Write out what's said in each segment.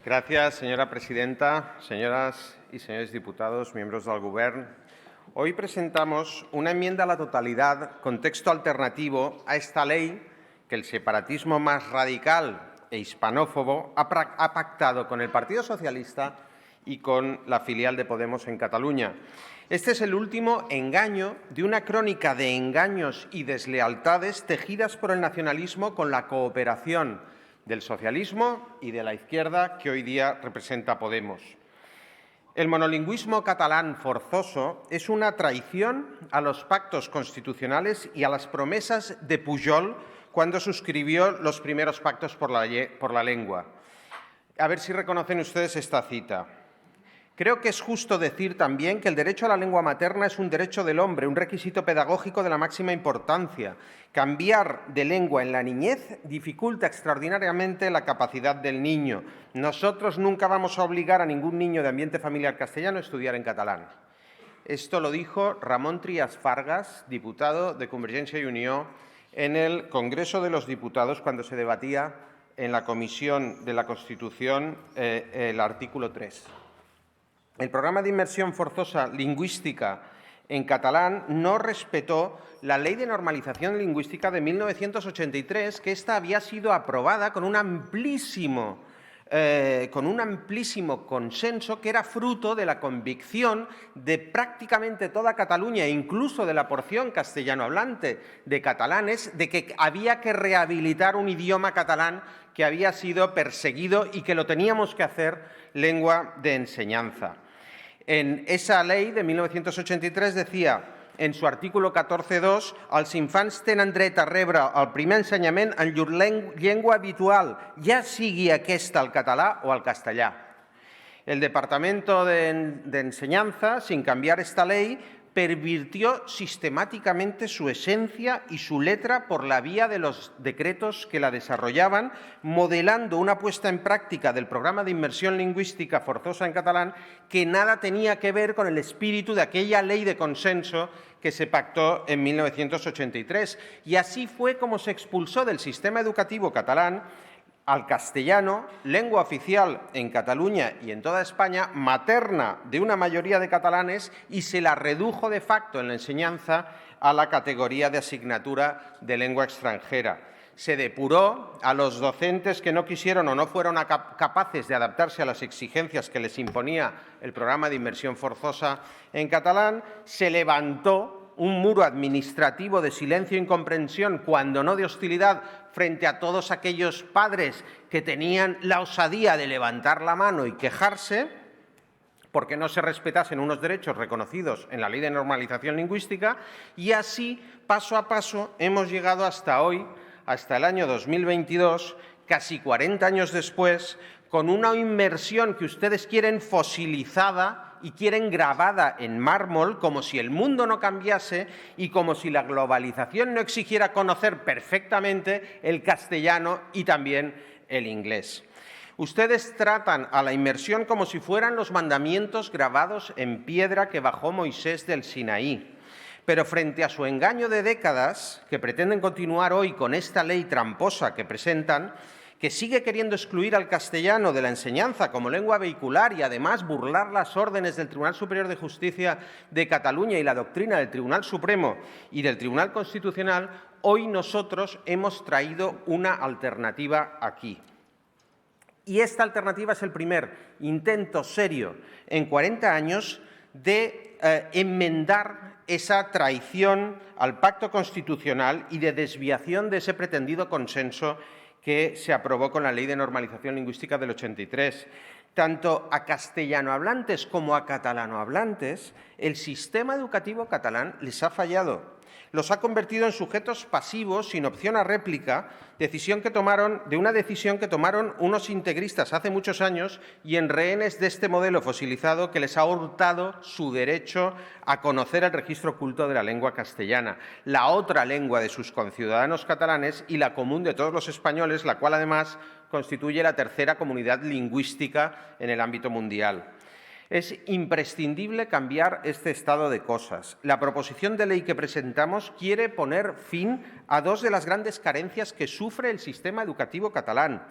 Gràcies, senyora presidenta, señoras y señores diputados, miembros del Govern. Hoy presentamos una enmienda a la totalidad con texto alternativo a esta ley que el separatismo más radical e hispanófobo ha pactado con el Partido Socialista y con la filial de Podemos en Cataluña. Este es el último engaño de una crónica de engaños y deslealtades tejidas por el nacionalismo con la cooperación del socialismo y de la izquierda que hoy día representa Podemos. El monolingüismo catalán forzoso es una traición a los pactos constitucionales y a las promesas de Pujol cuando suscribió los primeros pactos por la lengua. A ver si reconocen ustedes esta cita. Creo que es justo decir también que el derecho a la lengua materna es un derecho del hombre, un requisito pedagógico de la máxima importancia. Cambiar de lengua en la niñez dificulta extraordinariamente la capacidad del niño. Nosotros nunca vamos a obligar a ningún niño de ambiente familiar castellano a estudiar en catalán. Esto lo dijo Ramon Trias Fargas, diputado de Convergencia y Unió, en el Congreso de los Diputados cuando se debatía en la Comisión de la Constitución el artículo 3. El programa de inmersión forzosa lingüística en catalán no respetó la Ley de Normalización Lingüística de 1983, que esta había sido aprobada con un amplísimo consenso que era fruto de la convicción de prácticamente toda Cataluña e incluso de la porción castellano hablante de catalanes de que había que rehabilitar un idioma catalán que había sido perseguido y que lo teníamos que hacer lengua de enseñanza. En esa ley de 1983 decía, en su artículo 14.2, els infants tenen dret a rebre el primer ensenyament en llur llengua habitual, ja sigui aquesta el català o el castellà. El Departamento de Enseñanza, sin cambiar esta ley, pervirtió sistemáticamente su esencia y su letra por la vía de los decretos que la desarrollaban, modelando una puesta en práctica del programa de inmersión lingüística forzosa en catalán que nada tenía que ver con el espíritu de aquella ley de consenso que se pactó en 1983. Y así fue como se expulsó del sistema educativo catalán al castellano, lengua oficial en Cataluña y en toda España, materna de una mayoría de catalanes, y se la redujo de facto en la enseñanza a la categoría de asignatura de lengua extranjera. Se depuró a los docentes que no quisieron o no fueron capaces de adaptarse a las exigencias que les imponía el programa de inmersión forzosa en catalán, se levantó un muro administrativo de silencio e incomprensión, cuando no de hostilidad, frente a todos aquellos padres que tenían la osadía de levantar la mano y quejarse porque no se respetasen unos derechos reconocidos en la Ley de Normalización Lingüística, y así, paso a paso, hemos llegado hasta hoy, hasta el año 2022, casi 40 años después, con una inmersión que ustedes quieren fosilizada y quieren grabada en mármol, como si el mundo no cambiase y como si la globalización no exigiera conocer perfectamente el castellano y también el inglés. Ustedes tratan a la inmersión como si fueran los mandamientos grabados en piedra que bajó Moisés del Sinaí. Pero frente a su engaño de décadas, que pretenden continuar hoy con esta ley tramposa que presentan, que sigue queriendo excluir al castellano de la enseñanza como lengua vehicular y además burlar las órdenes del Tribunal Superior de Justicia de Cataluña y la doctrina del Tribunal Supremo y del Tribunal Constitucional, hoy nosotros hemos traído una alternativa aquí. Y esta alternativa es el primer intento serio en 40 años de enmendar esa traición al pacto constitucional y de desviación de ese pretendido consenso que se aprobó con la Ley de Normalización Lingüística del 83. Tanto a castellanohablantes como a catalanohablantes, el sistema educativo catalán les ha fallado. Los ha convertido en sujetos pasivos sin opción a réplica, una decisión que tomaron unos integristas hace muchos años, y en rehenes de este modelo fosilizado que les ha hurtado su derecho a conocer el registro oculto de la lengua castellana, la otra lengua de sus conciudadanos catalanes y la común de todos los españoles, la cual además constituye la tercera comunidad lingüística en el ámbito mundial. Es imprescindible cambiar este estado de cosas. La proposición de ley que presentamos quiere poner fin a dos de las grandes carencias que sufre el sistema educativo catalán: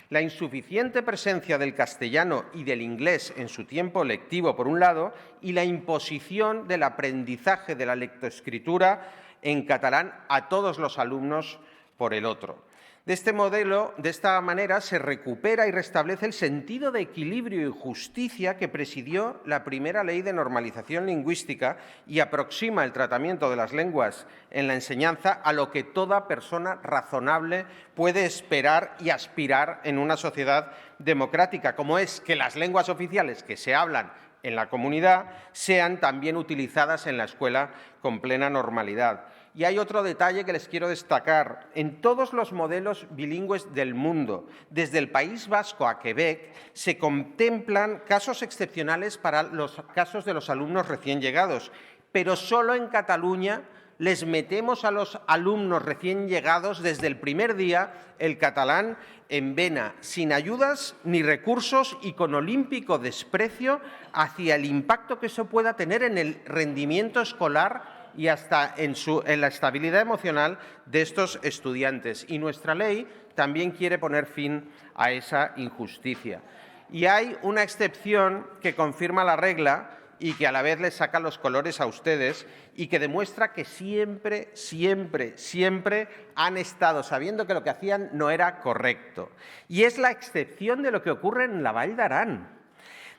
La insuficiente presencia del castellano y del inglés en su tiempo lectivo, por un lado, y la imposición del aprendizaje de la lectoescritura en catalán a todos los alumnos, por el otro. De esta manera, se recupera y restablece el sentido de equilibrio y justicia que presidió la primera ley de normalización lingüística y aproxima el tratamiento de las lenguas en la enseñanza a lo que toda persona razonable puede esperar y aspirar en una sociedad democrática, como es que las lenguas oficiales que se hablan en la comunidad sean también utilizadas en la escuela con plena normalidad. Y hay otro detalle que les quiero destacar. En todos los modelos bilingües del mundo, desde el País Vasco a Quebec, se contemplan casos excepcionales para los casos de los alumnos recién llegados, pero solo en Cataluña les metemos a los alumnos recién llegados desde el primer día el catalán en vena, sin ayudas ni recursos y con olímpico desprecio hacia el impacto que eso pueda tener en el rendimiento escolar y hasta en la estabilidad emocional de estos estudiantes. Y nuestra ley también quiere poner fin a esa injusticia. Y hay una excepción que confirma la regla y que a la vez les saca los colores a ustedes y que demuestra que siempre han estado sabiendo que lo que hacían no era correcto. Y es la excepción de lo que ocurre en la Vall d'Aran,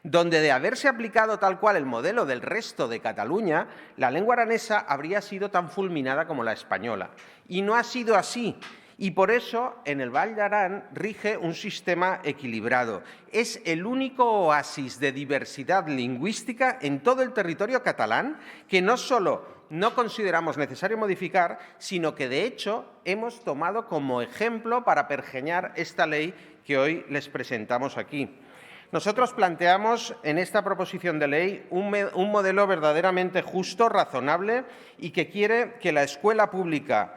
donde de haberse aplicado tal cual el modelo del resto de Cataluña, la lengua aranesa habría sido tan fulminada como la española. Y no ha sido así. Y por eso en el Vall d'Aran rige un sistema equilibrado. Es el único oasis de diversidad lingüística en todo el territorio catalán que no solo no consideramos necesario modificar, sino que de hecho hemos tomado como ejemplo para pergeñar esta ley que hoy les presentamos aquí. Nosotros planteamos en esta proposición de ley un modelo verdaderamente justo, razonable y que quiere que la escuela pública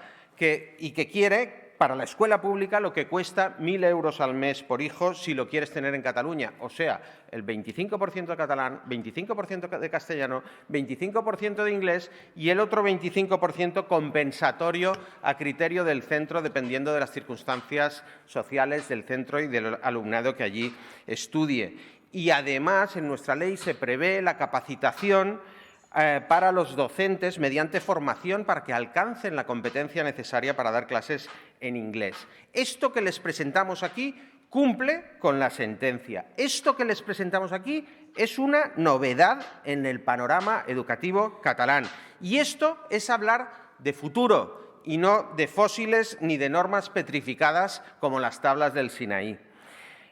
para la escuela pública lo que cuesta 1.000 euros al mes por hijo si lo quieres tener en Cataluña, o sea, el 25% de catalán, 25% de castellano, 25% de inglés y el otro 25% compensatorio a criterio del centro, dependiendo de las circunstancias sociales del centro y del alumnado que allí estudie. Y además, en nuestra ley se prevé la capacitación para los docentes mediante formación para que alcancen la competencia necesaria para dar clases en inglés. Esto que les presentamos aquí cumple con la sentencia. Esto que les presentamos aquí es una novedad en el panorama educativo catalán. Y esto es hablar de futuro y no de fósiles ni de normas petrificadas como las tablas del Sinaí.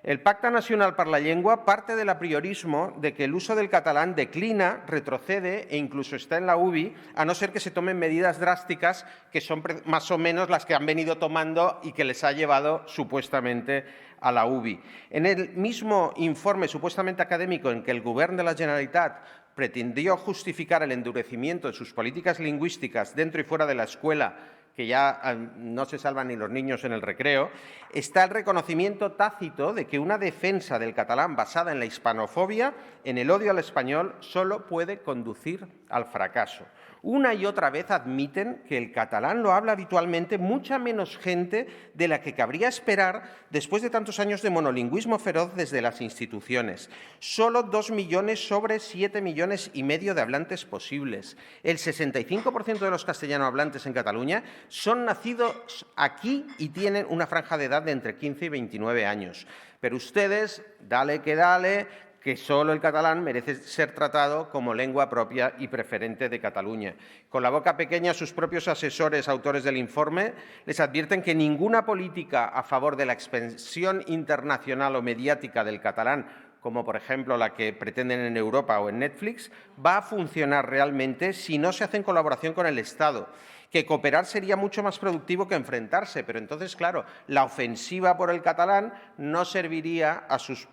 El Pacte Nacional per la Llengua parte del apriorismo de que el uso del catalán declina, retrocede e incluso está en la UBI, a no ser que se tomen medidas drásticas que son más o menos las que han venido tomando y que les ha llevado supuestamente a la UBI. En el mismo informe supuestamente académico en que el Govern de la Generalitat pretendió justificar el endurecimiento de sus políticas lingüísticas dentro y fuera de la escuela, que ya no se salvan ni los niños en el recreo, está el reconocimiento tácito de que una defensa del catalán basada en la hispanofobia, en el odio al español, solo puede conducir al fracaso. Una y otra vez admiten que el catalán lo habla habitualmente mucha menos gente de la que cabría esperar después de tantos años de monolingüismo feroz desde las instituciones. Solo 2 millones sobre 7,5 millones de hablantes posibles. El 65% de los castellano hablantes en Cataluña son nacidos aquí y tienen una franja de edad de entre 15 y 29 años. Pero ustedes, dale que dale, que solo el catalán merece ser tratado como lengua propia y preferente de Cataluña. Con la boca pequeña, sus propios asesores, autores del informe, les advierten que ninguna política a favor de la expansión internacional o mediática del catalán, como por ejemplo la que pretenden en Europa o en Netflix, va a funcionar realmente si no se hace en colaboración con el Estado. Que cooperar sería mucho más productivo que enfrentarse, pero entonces, claro, la ofensiva por el catalán no serviría a sus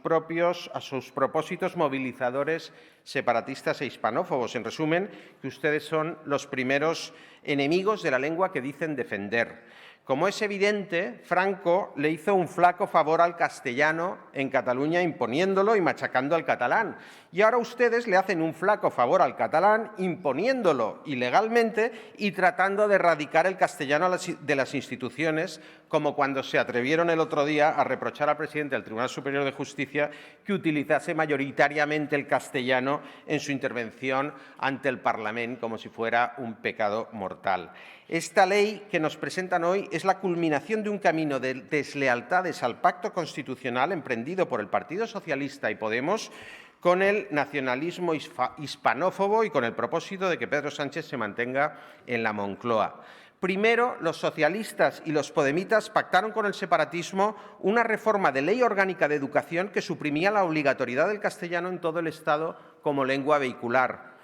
propósitos movilizadores separatistas e hispanófobos. En resumen, que ustedes son los primeros enemigos de la lengua que dicen defender. Como es evidente, Franco le hizo un flaco favor al castellano en Cataluña imponiéndolo y machacando al catalán. Y ahora ustedes le hacen un flaco favor al catalán imponiéndolo ilegalmente y tratando de erradicar el castellano de las instituciones como cuando se atrevieron el otro día a reprochar al presidente del Tribunal Superior de Justicia que utilizase mayoritariamente el castellano en su intervención ante el Parlamento como si fuera un pecado mortal. Esta ley que nos presentan hoy es la culminación de un camino de deslealtades al pacto constitucional emprendido por el Partido Socialista y Podemos con el nacionalismo hispanófobo y con el propósito de que Pedro Sánchez se mantenga en la Moncloa. Primero, los socialistas y los podemitas pactaron con el separatismo una reforma de Ley Orgánica de Educación que suprimía la obligatoriedad del castellano en todo el Estado como lengua vehicular.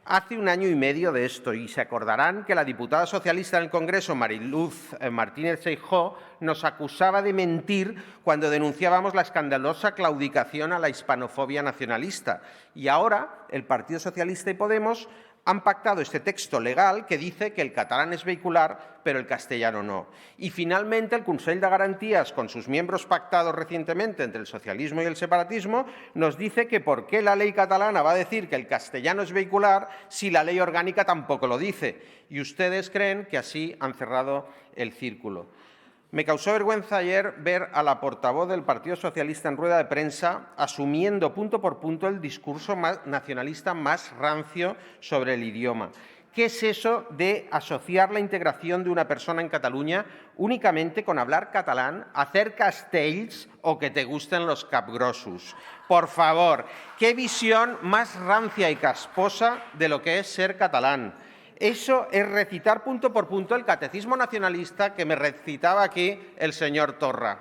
Hace un año y medio de esto, y se acordarán que la diputada socialista en el Congreso, Mariluz Martínez Seijóo, nos acusaba de mentir cuando denunciábamos la escandalosa claudicación a la hispanofobia nacionalista. Y ahora el Partido Socialista y Podemos han pactado este texto legal que dice que el catalán es vehicular, pero el castellano no. Y finalmente el Consell de Garantías, con sus miembros pactados recientemente entre el socialismo y el separatismo, nos dice que por qué la ley catalana va a decir que el castellano es vehicular si la ley orgánica tampoco lo dice. Y ustedes creen que así han cerrado el círculo. Me causó vergüenza ayer ver a la portavoz del Partido Socialista en rueda de prensa asumiendo punto por punto el discurso nacionalista más rancio sobre el idioma. ¿Qué es eso de asociar la integración de una persona en Cataluña únicamente con hablar catalán, hacer castells o que te gusten los capgrossos? Por favor, qué visión más rancia y casposa de lo que es ser catalán. Eso es recitar punto por punto el catecismo nacionalista que me recitaba aquí el señor Torra.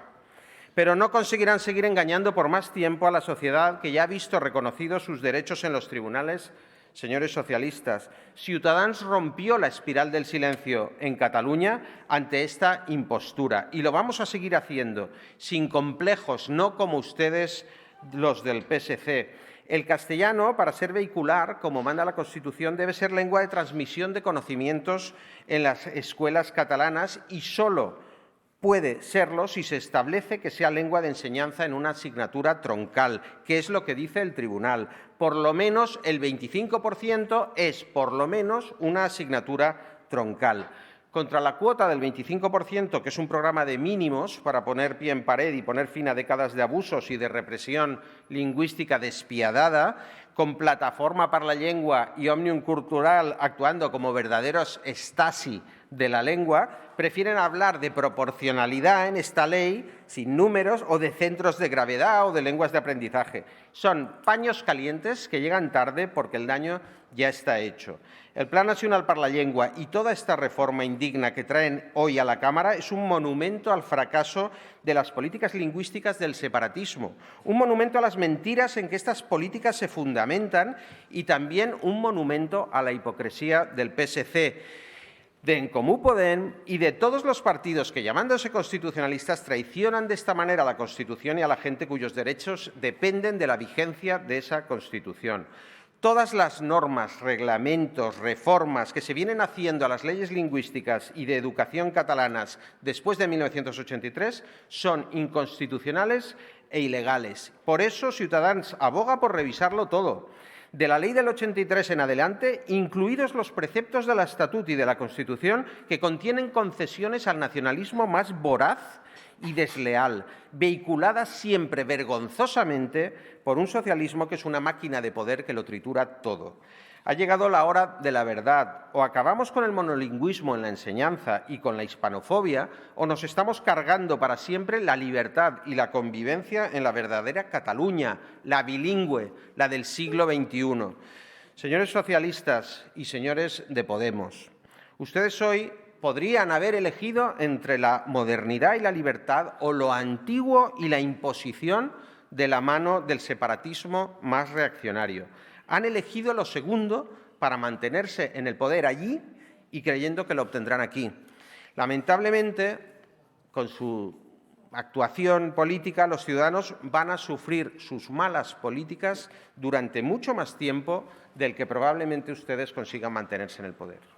Pero no conseguirán seguir engañando por más tiempo a la sociedad que ya ha visto reconocidos sus derechos en los tribunales. Señores socialistas, Ciutadans rompió la espiral del silencio en Cataluña ante esta impostura y lo vamos a seguir haciendo, sin complejos, no como ustedes los del PSC. El castellano, para ser vehicular, como manda la Constitución, debe ser lengua de transmisión de conocimientos en las escuelas catalanas y solo puede serlo si se establece que sea lengua de enseñanza en una asignatura troncal, que es lo que dice el tribunal. Por lo menos el 25% es, por lo menos, una asignatura troncal. Contra la cuota del 25%, que es un programa de mínimos para poner pie en pared y poner fin a décadas de abusos y de represión lingüística despiadada, con Plataforma per la Llengua y Òmnium Cultural actuando como verdaderos Stasi de la lengua, prefieren hablar de proporcionalidad en esta ley, sin números, o de centros de gravedad o de lenguas de aprendizaje. Son paños calientes que llegan tarde porque el daño ya está hecho. El Plan Nacional per la Llengua y toda esta reforma indigna que traen hoy a la Cámara es un monumento al fracaso de las políticas lingüísticas del separatismo, un monumento a las mentiras en que estas políticas se fundamentan y también un monumento a la hipocresía del PSC, de En Comú Podem y de todos los partidos que, llamándose constitucionalistas, traicionan de esta manera a la Constitución y a la gente cuyos derechos dependen de la vigencia de esa Constitución. Todas las normas, reglamentos, reformas que se vienen haciendo a las leyes lingüísticas y de educación catalanas después de 1983 son inconstitucionales e ilegales. Por eso, Ciutadans aboga por revisarlo todo. De la Ley del 83 en adelante, incluidos los preceptos del Estatut y de la Constitución que contienen concesiones al nacionalismo más voraz y desleal, vehiculadas siempre vergonzosamente por un socialismo que es una máquina de poder que lo tritura todo. Ha llegado la hora de la verdad. O acabamos con el monolingüismo en la enseñanza y con la hispanofobia, o nos estamos cargando para siempre la libertad y la convivencia en la verdadera Cataluña, la bilingüe, la del siglo XXI. Señores socialistas y señores de Podemos, ustedes hoy podrían haber elegido entre la modernidad y la libertad o lo antiguo y la imposición de la mano del separatismo más reaccionario. Han elegido lo segundo para mantenerse en el poder allí y creyendo que lo obtendrán aquí. Lamentablemente, con su actuación política, los ciudadanos van a sufrir sus malas políticas durante mucho más tiempo del que probablemente ustedes consigan mantenerse en el poder.